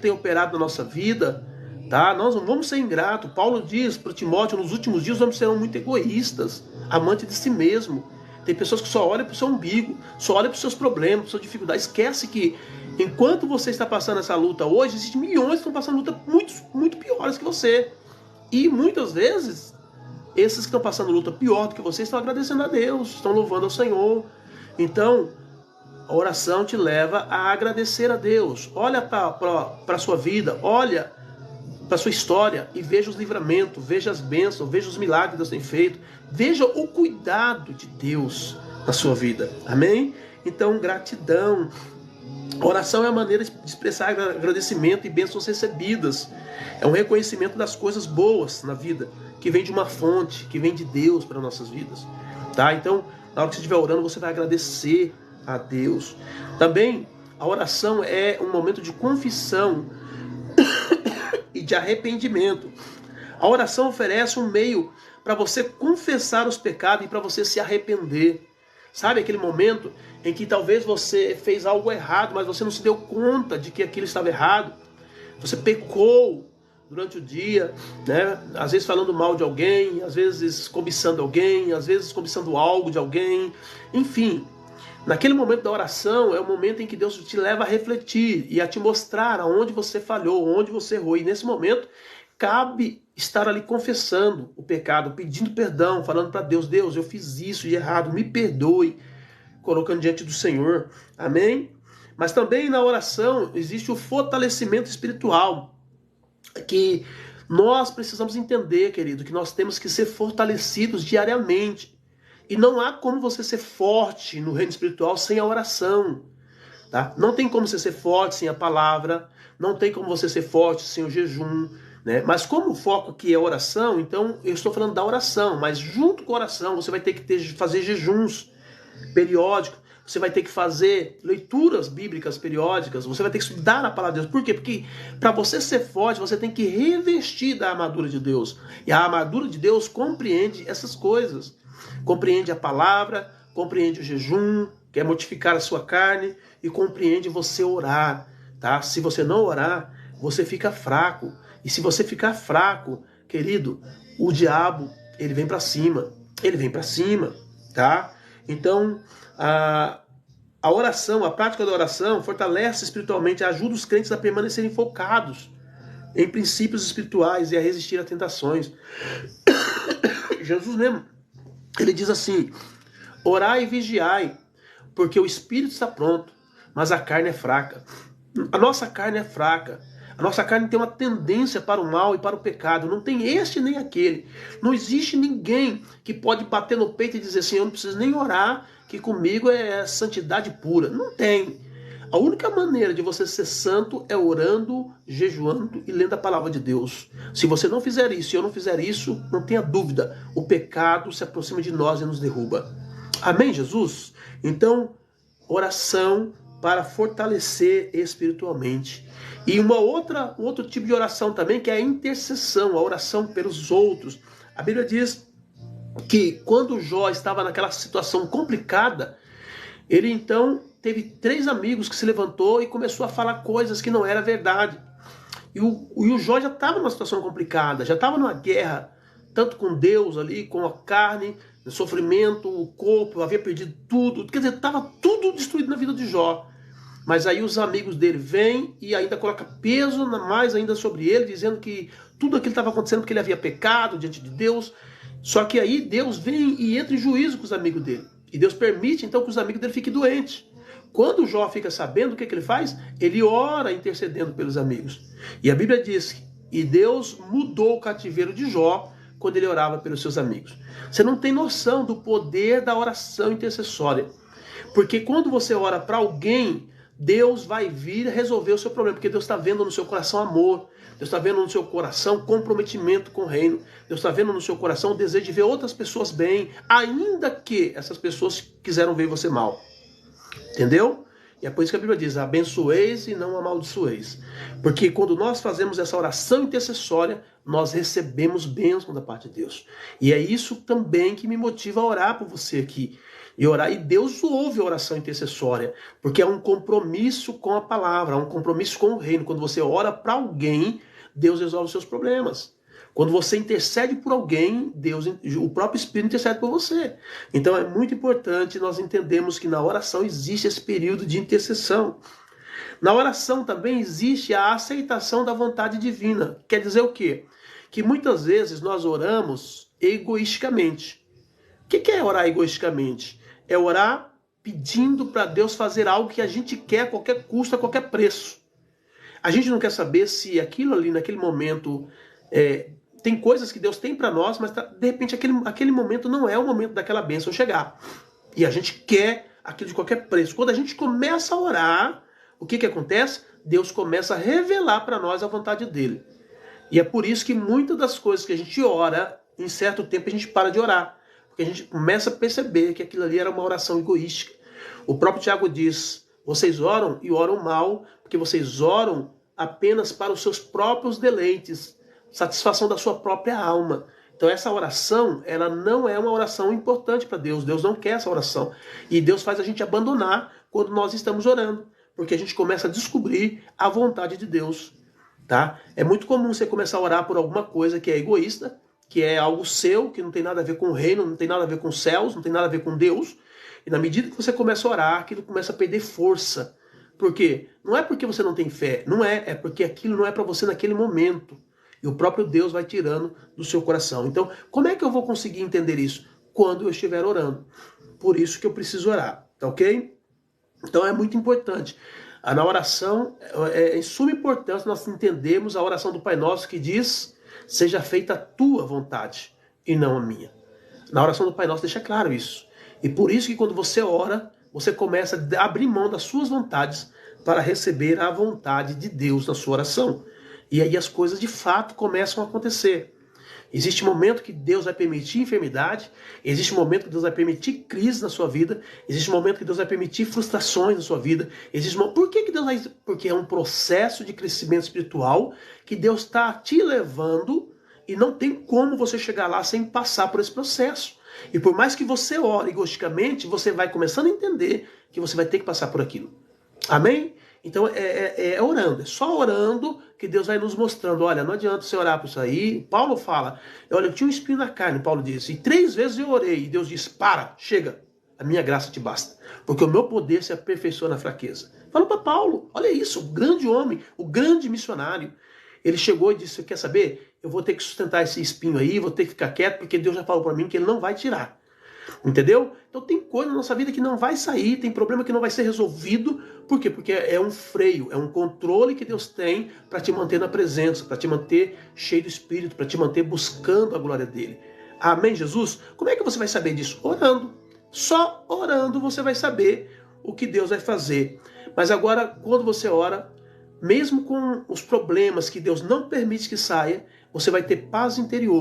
tem operado na nossa vida, tá? Nós não vamos ser ingratos. Paulo diz para Timóteo, nos últimos dias vamos ser muito egoístas, amantes de si mesmo. Tem pessoas que só olham para o seu umbigo, só olham para os seus problemas, para suas dificuldades. Esquece que enquanto você está passando essa luta hoje, existem milhões que estão passando luta muito piores que você. E muitas vezes, esses que estão passando luta pior do que você estão agradecendo a Deus, estão louvando ao Senhor. Então, a oração te leva a agradecer a Deus. Olha para a sua vida, olha para a sua história e veja os livramentos, veja as bênçãos, veja os milagres que Deus tem feito. Veja o cuidado de Deus na sua vida. Amém? Então, gratidão. A oração é a maneira de expressar agradecimento e bênçãos recebidas. É um reconhecimento das coisas boas na vida, que vem de uma fonte, que vem de Deus para nossas vidas. Tá? Então, na hora que você estiver orando, você vai agradecer a Deus. Também, a oração é um momento de confissão e de arrependimento. A oração oferece um meio para você confessar os pecados e para você se arrepender. Sabe aquele momento em que talvez você fez algo errado, mas você não se deu conta de que aquilo estava errado. Você pecou durante o dia, né? Às vezes falando mal de alguém, às vezes cobiçando alguém, às vezes cobiçando algo de alguém. Enfim, naquele momento da oração é o momento em que Deus te leva a refletir e a te mostrar aonde você falhou, onde você errou. E nesse momento cabe estar ali confessando o pecado, pedindo perdão, falando para Deus: Deus, eu fiz isso de errado, me perdoe, colocando diante do Senhor. Amém? Mas também na oração existe o fortalecimento espiritual, que nós precisamos entender, querido, que nós temos que ser fortalecidos diariamente. E não há como você ser forte no reino espiritual sem a oração. Tá? Não tem como você ser forte sem a palavra, não tem como você ser forte sem o jejum, né? Mas como o foco aqui é oração, então eu estou falando da oração, mas junto com a oração você vai ter que fazer jejuns periódicos, você vai ter que fazer leituras bíblicas periódicas, você vai ter que estudar a palavra de Deus. Por quê? Porque para você ser forte, você tem que revestir da armadura de Deus. E a armadura de Deus compreende essas coisas. Compreende a palavra, compreende o jejum, que é mortificar a sua carne, e compreende você orar. Tá? Se você não orar, você fica fraco. E se você ficar fraco, querido, o diabo, ele vem para cima. Ele vem para cima, tá? Então, a oração, a prática da oração fortalece espiritualmente, ajuda os crentes a permanecerem focados em princípios espirituais e a resistir a tentações. Jesus mesmo, ele diz assim: orai e vigiai, porque o espírito está pronto, mas a carne é fraca. A nossa carne é fraca. A nossa carne tem uma tendência para o mal e para o pecado. Não tem este nem aquele. Não existe ninguém que pode bater no peito e dizer assim: eu não preciso nem orar, que comigo é santidade pura. Não tem. A única maneira de você ser santo é orando, jejuando e lendo a palavra de Deus. Se você não fizer isso e eu não fizer isso, não tenha dúvida, o pecado se aproxima de nós e nos derruba. Amém, Jesus? Então, oração para fortalecer espiritualmente. E um outro tipo de oração também, que é a intercessão, a oração pelos outros. A Bíblia diz que quando Jó estava naquela situação complicada, ele então teve 3 amigos que se levantou e começou a falar coisas que não era verdade. E o Jó já estava numa situação complicada, já estava numa guerra, tanto com Deus ali, com a carne, o sofrimento, o corpo, havia perdido tudo. Quer dizer, estava tudo destruído na vida de Jó. Mas aí os amigos dele vêm e ainda colocam peso mais ainda sobre ele, dizendo que tudo aquilo estava acontecendo porque ele havia pecado diante de Deus. Só que aí Deus vem e entra em juízo com os amigos dele. E Deus permite então que os amigos dele fiquem doentes. Quando Jó fica sabendo, o que ele faz? Ele ora intercedendo pelos amigos. E a Bíblia diz que e Deus mudou o cativeiro de Jó quando ele orava pelos seus amigos. Você não tem noção do poder da oração intercessória. Porque quando você ora para alguém, Deus vai vir resolver o seu problema, porque Deus está vendo no seu coração amor, Deus está vendo no seu coração comprometimento com o reino, Deus está vendo no seu coração o desejo de ver outras pessoas bem, ainda que essas pessoas quiseram ver você mal. Entendeu? E é por isso que a Bíblia diz: abençoeis e não amaldiçoeis. Porque quando nós fazemos essa oração intercessória, nós recebemos bênção da parte de Deus. E é isso também que me motiva a orar por você aqui. E orar, e Deus ouve a oração intercessória, porque é um compromisso com a palavra, é um compromisso com o reino. Quando você ora para alguém, Deus resolve os seus problemas. Quando você intercede por alguém, Deus, o próprio Espírito intercede por você. Então é muito importante nós entendermos que na oração existe esse período de intercessão. Na oração também existe a aceitação da vontade divina. Quer dizer o quê? Que muitas vezes nós oramos egoisticamente. O que é orar egoisticamente? É orar pedindo para Deus fazer algo que a gente quer a qualquer custo, a qualquer preço. A gente não quer saber se aquilo ali, naquele momento, tem coisas que Deus tem para nós, mas de repente aquele momento não é o momento daquela bênção chegar. E a gente quer aquilo de qualquer preço. Quando a gente começa a orar, o que acontece? Deus começa a revelar para nós a vontade dele. E é por isso que muitas das coisas que a gente ora, em certo tempo a gente para de orar. Porque a gente começa a perceber que aquilo ali era uma oração egoística. O próprio Tiago diz, vocês oram e oram mal, porque vocês oram apenas para os seus próprios deleites, satisfação da sua própria alma. Então essa oração, ela não é uma oração importante para Deus. Deus não quer essa oração. E Deus faz a gente abandonar quando nós estamos orando. Porque a gente começa a descobrir a vontade de Deus. Tá? É muito comum você começar a orar por alguma coisa que é egoísta, que é algo seu, que não tem nada a ver com o reino, não tem nada a ver com os céus, não tem nada a ver com Deus. E na medida que você começa a orar, aquilo começa a perder força. Por quê? Não é porque você não tem fé, não é. É porque aquilo não é para você naquele momento. E o próprio Deus vai tirando do seu coração. Então, como é que eu vou conseguir entender isso? Quando eu estiver orando. Por isso que eu preciso orar, tá ok? Então é muito importante. Na oração, é de suma importância nós entendermos a oração do Pai Nosso que diz, seja feita a tua vontade e não a minha. Na oração do Pai Nosso deixa claro isso. E por isso que quando você ora, você começa a abrir mão das suas vontades para receber a vontade de Deus na sua oração. E aí as coisas de fato começam a acontecer. Existe um momento que Deus vai permitir enfermidade, existe um momento que Deus vai permitir crise na sua vida, existe um momento que Deus vai permitir frustrações na sua vida. Por que Deus vai? Porque é um processo de crescimento espiritual que Deus está te levando e não tem como você chegar lá sem passar por esse processo. E por mais que você ore egoisticamente, você vai começando a entender que você vai ter que passar por aquilo. Amém? Então é orando, é só orando que Deus vai nos mostrando, olha, não adianta você orar por isso aí. Paulo fala, olha, eu tinha um espinho na carne, Paulo disse, e 3 vezes eu orei, e Deus disse, para, chega, a minha graça te basta, porque o meu poder se aperfeiçoa na fraqueza. Fala para Paulo, olha isso, o grande homem, o grande missionário, ele chegou e disse, quer saber, eu vou ter que sustentar esse espinho aí, vou ter que ficar quieto, porque Deus já falou para mim que ele não vai tirar. Entendeu? Então tem coisa na nossa vida que não vai sair, tem problema que não vai ser resolvido. Por quê? Porque é um freio, é um controle que Deus tem para te manter na presença, para te manter cheio do Espírito, para te manter buscando a glória dele. Amém, Jesus? Como é que você vai saber disso? Orando. Só orando você vai saber o que Deus vai fazer. Mas agora, quando você ora, mesmo com os problemas que Deus não permite que saia, você vai ter paz interior.